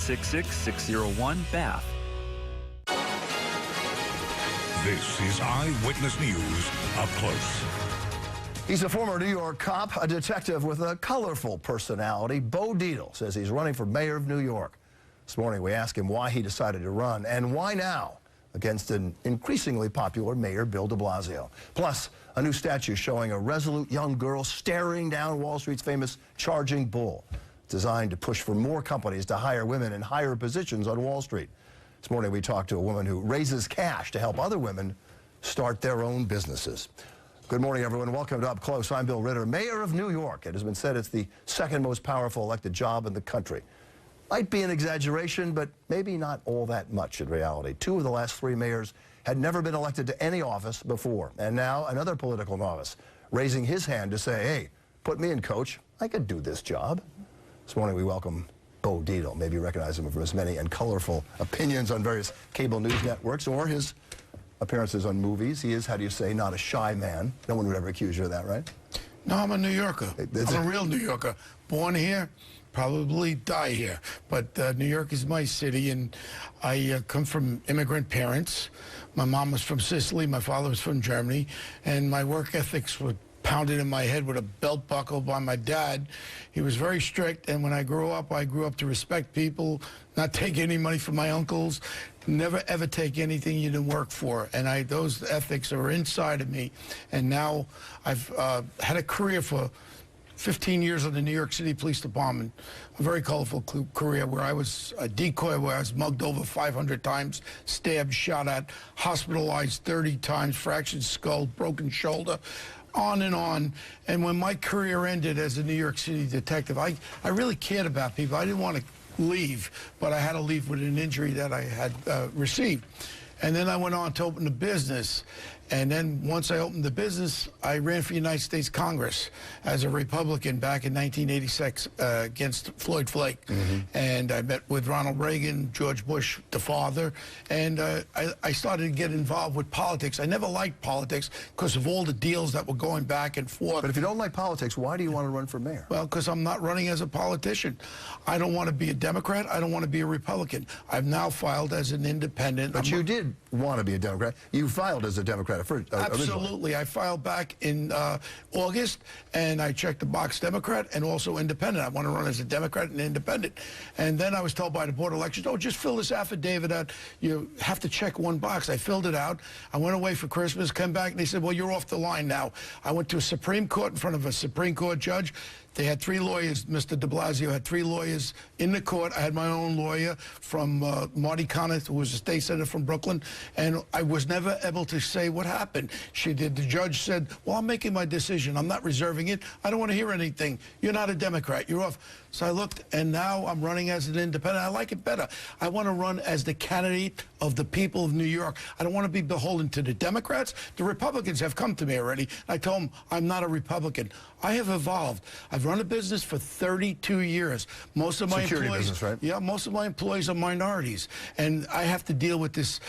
866-601-BATH. This is Eyewitness News up close. He's a former New York cop, a detective with a colorful personality. Bo Dietl says he's running for mayor of New York. This morning we asked him why he decided to run and why now against an increasingly popular Mayor Bill de Blasio. Plus, a new statue showing a resolute young girl staring down Wall Street's famous charging bull, designed to push for more companies to hire women in higher positions on Wall Street. This morning we talked to a woman who raises cash to help other women start their own businesses. Good morning, everyone. Welcome to Up Close. I'm Bill Ritter, Mayor of New York. It has been said it's the second most powerful elected job in the country. Might be an exaggeration, but maybe not all that much in reality. Two of the last three mayors had never been elected to any office before, and now another political novice raising his hand to say, hey, put me in, coach. I could do this job. This morning we welcome Bo Dietl. Maybe you recognize him for his many and colorful opinions on various cable news networks or his appearances on movies. He is, how do you say, not a shy man. No one would ever accuse you of that, right? No, I'm a New Yorker. I'm a real New Yorker. Born here, probably die here. But New York is my city, and I come from immigrant parents. My mom was from Sicily, my father was from Germany, and my work ethics were pounded in my head with a belt buckle by my dad. He was very strict, and when I grew up to respect people, not take any money from my uncles, never ever take anything you didn't work for. And those ethics are inside of me. And now I've had a career for 15 years in the New York City Police Department, a very colorful career where I was a decoy, where I was mugged over 500 times, stabbed, shot at, hospitalized 30 times, fractured skull, broken shoulder, on and on. And when my career ended as a New York City detective, I really cared about people. I didn't want to leave, but I had to leave with an injury that I had received. And then I went on to open a business. And then once I opened the business, I ran for United States Congress as a Republican back in 1986 against Floyd Flake. And I met with Ronald Reagan, George Bush, the father, and I started to get involved with politics. I never liked politics because of all the deals that were going back and forth. But if you don't like politics, why do you want to run for mayor? Well, because I'm not running as a politician. I don't want to be a Democrat. I don't want to be a Republican. I've now filed as an independent. But you did want to be a Democrat. You filed as a Democrat first. Absolutely. I filed back in August, and I checked the box Democrat and also independent. I want to run as a Democrat and independent. And then I was told by the Board of Elections, oh, just fill this affidavit out. You have to check one box. I filled it out. I went away for Christmas, came back, and they said, well, you're off the line now. I went to a Supreme Court in front of a Supreme Court judge. They had three lawyers. Mr. de Blasio had three lawyers in the court. I had my own lawyer from Marty Conniff, who was a state senator from Brooklyn, and I was never able to say what happened. The judge said, well, I'm making my decision. I'm not reserving it. I don't want to hear anything. You're not a Democrat. You're off. So I looked, and now I'm running as an independent. I like it better. I want to run as the candidate of the people of New York. I don't want to be beholden to the Democrats. The Republicans have come to me already. I told them I'm not a Republican. I have evolved. I've run a business for 32 years. Most of my employees, business, right? Yeah, most of my employees are minorities, and I have to deal with this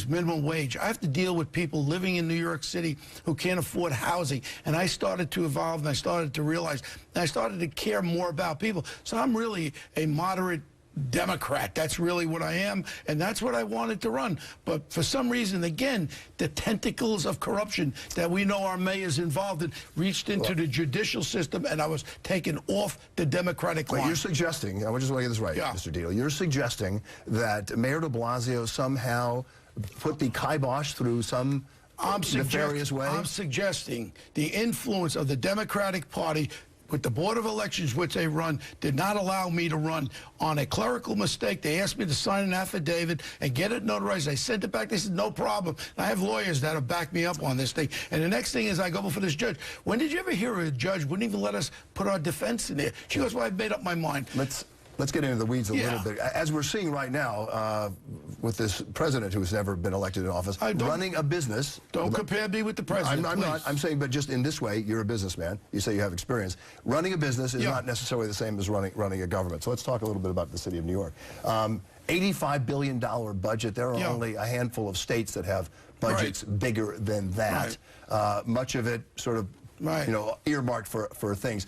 minimum wage. I have to deal with people living in New York City who can't afford housing. And I started to evolve, and I started to realize, and I started to care more about people. So I'm really a moderate Democrat. That's really what I am, and that's what I wanted to run. But for some reason, again, the tentacles of corruption that we know our mayor's involved in reached into the judicial system, and I was taken off the Democratic line. You're suggesting, I just want to get this right, Mr. Dietl, you're suggesting that Mayor de Blasio somehow put the kibosh through some nefarious way? I'm suggesting the influence of the Democratic Party with the Board of Elections, which they run, did not allow me to run on a clerical mistake. They asked me to sign an affidavit and get it notarized. I sent it back. They said, no problem. And I have lawyers that have backed me up on this thing. And the next thing is I go before this judge. When did you ever hear a judge wouldn't even let us put our defense in there? She goes, well, I've made up my mind. Let's get into the weeds a little bit. As we're seeing right now, with this president who's never been elected in office, running a business. Don't compare me with the president, I'm not. I'm saying, but just in this way, you're a businessman. You say you have experience. Running a business is not necessarily the same as running a government. So let's talk a little bit about the city of New York. $85 billion budget. There are only a handful of states that have budgets bigger than that. Much of it sort of, you know, earmarked for things.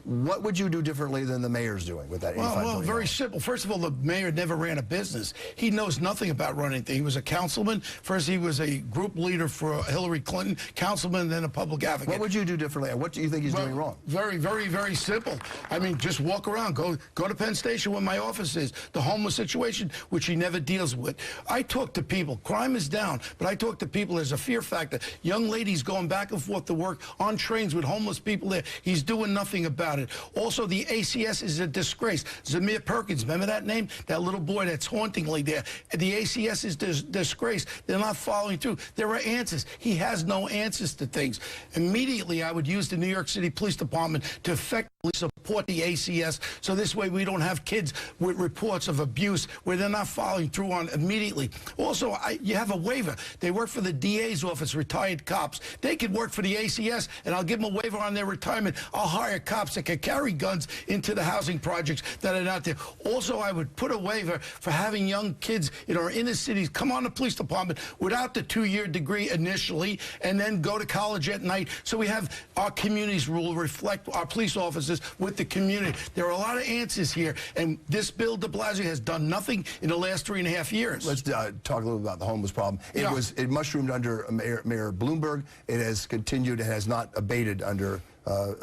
What would you do differently than the mayor's doing with that $85 Well, million? very simple. First of all, the mayor never ran a business. He knows nothing about running things. He was a councilman. First, he was a group leader for Hillary Clinton, councilman, and then a public advocate. What would you do differently? What do you think he's doing wrong? Very, very, very simple. I mean, just walk around. Go to Penn Station where my office is. The homeless situation, which he never deals with. I talk to people. Crime is down, but I talk to people. There's a fear factor. Young ladies going back and forth to work on trains with homeless people there. He's doing nothing about it. Also, the ACS is a disgrace. Zamir Perkins, remember that name? That little boy that's hauntingly there. The ACS is disgrace. They're not following through. There are answers. He has no answers to things. Immediately, I would use the New York City Police Department to effectively support the ACS, so this way we don't have kids with reports of abuse where they're not following through on immediately. Also, you have a waiver. They work for the DA's office, retired cops. They could work for the ACS, and I'll give them a waiver on their retirement. I'll hire cops that can carry guns into the housing projects that are out there. Also, I would put a waiver for having young kids in our inner cities come on the police department without the 2-year degree initially, and then go to college at night. So we have our communities rule reflect our police officers with the community. There are a lot of answers here, and this Bill de Blasio has done nothing in the last 3.5 years. Let's talk a little about the homeless problem. It mushroomed under Mayor Bloomberg. It has continued. It has not abated under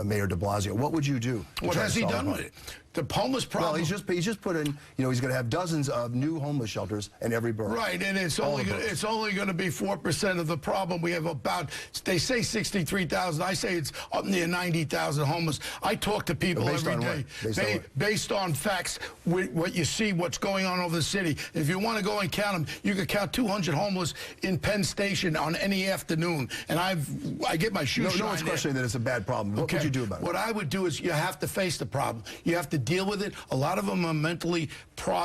Mayor de Blasio. What would you do? What has he done with it? The homeless problem. Well, he's just put in. You know, he's going to have dozens of new homeless shelters in every borough. Right, and it's only going to be 4% of the problem. We have about, they say 63,000. I say it's up near 90,000 homeless. I talk to people every day. Based on facts, what you see, what's going on over the city. If you want to go and count them, you can count 200 homeless in Penn Station on any afternoon. And I get my shoes shined. No one's questioning that it's a bad problem. What would you do about it? What I would do is you have to face the problem. You have to deal with it. A lot of them are mentally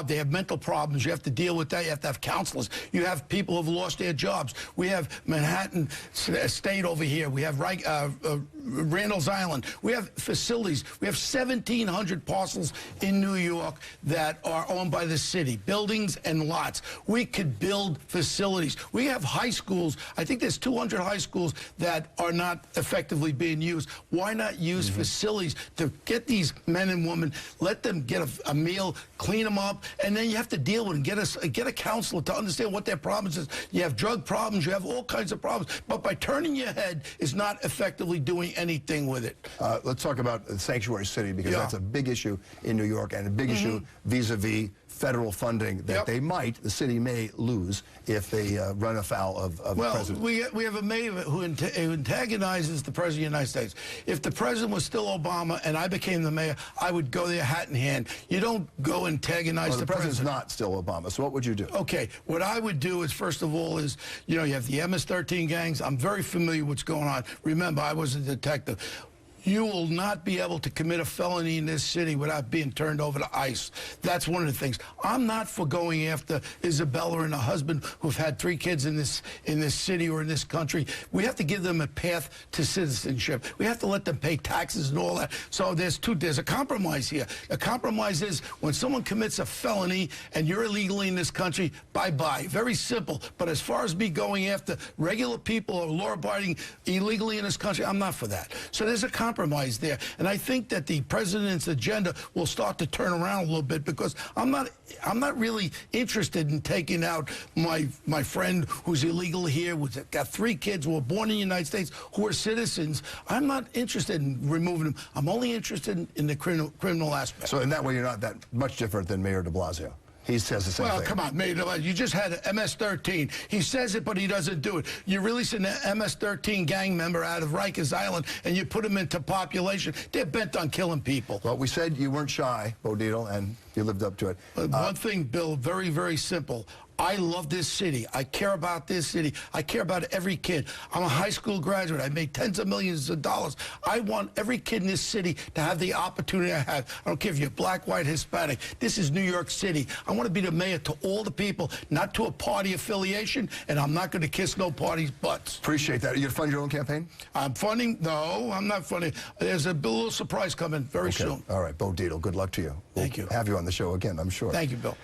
they have mental problems. You have to deal with that. You have to have counselors. You have people who have lost their jobs. We have Manhattan State over here. We have Randall's Island. We have facilities. We have 1,700 parcels in New York that are owned by the city, buildings and lots. We could build facilities. We have high schools. I think there's 200 high schools that are not effectively being used. Why not use facilities to get these men and women, let them get a meal, clean them up, and then you have to deal with them. Get a counselor to understand what their problems is. You have drug problems. You have all kinds of problems. But by turning your head is not effectively doing anything with it. Let's talk about the sanctuary city, because that's a big issue in New York, and a big issue vis-a-vis federal funding that the city may lose if they run afoul of the president. We have a mayor who antagonizes the president of the United States. If the president was still Obama and I became the mayor, I would go there hat in hand. You don't go antagonize the president. The president's not still Obama, so what would you do? Okay, what I would do is, first of all, you have the MS-13 gangs. I'm very familiar with what's going on. Remember, I was a detective. You will not be able to commit a felony in this city without being turned over to ICE. That's one of the things. I'm not for going after Isabella and her husband who've had 3 kids in this city or in this country. We have to give them a path to citizenship. We have to let them pay taxes and all that. So there's a compromise here. A compromise is when someone commits a felony and you're illegally in this country, bye-bye. Very simple. But as far as me going after regular people or law-abiding illegally in this country, I'm not for that. So there's a compromise there. And I think that the president's agenda will start to turn around a little bit, because I'm not really interested in taking out my friend who's illegal here, who's got 3 kids who were born in the United States, who are citizens. I'm not interested in removing them. I'm only interested in the criminal aspect. So in that way, you're not that much different than Mayor de Blasio. He says the same thing. Well, come on, Mayor de Blasio. You just had MS-13. He says it, but he doesn't do it. You release an MS-13 gang member out of Rikers Island, and you put them into population. They're bent on killing people. Well, we said you weren't shy, Bo Dietl, and you lived up to it. One thing, Bill, very, very simple. I love this city. I care about this city. I care about every kid. I'm a high school graduate. I made tens of millions of dollars. I want every kid in this city to have the opportunity I have. I don't care if you're black, white, Hispanic. This is New York City. I want to be the mayor to all the people, not to a party affiliation, and I'm not going to kiss no party's butts. Appreciate that. Are you going to fund your own campaign? I'm funding? No, I'm not funding. There's a little surprise coming very soon. All right, Bo Dietl, good luck to you. Thank you. We'll have you on the show again, I'm sure. Thank you, Bill.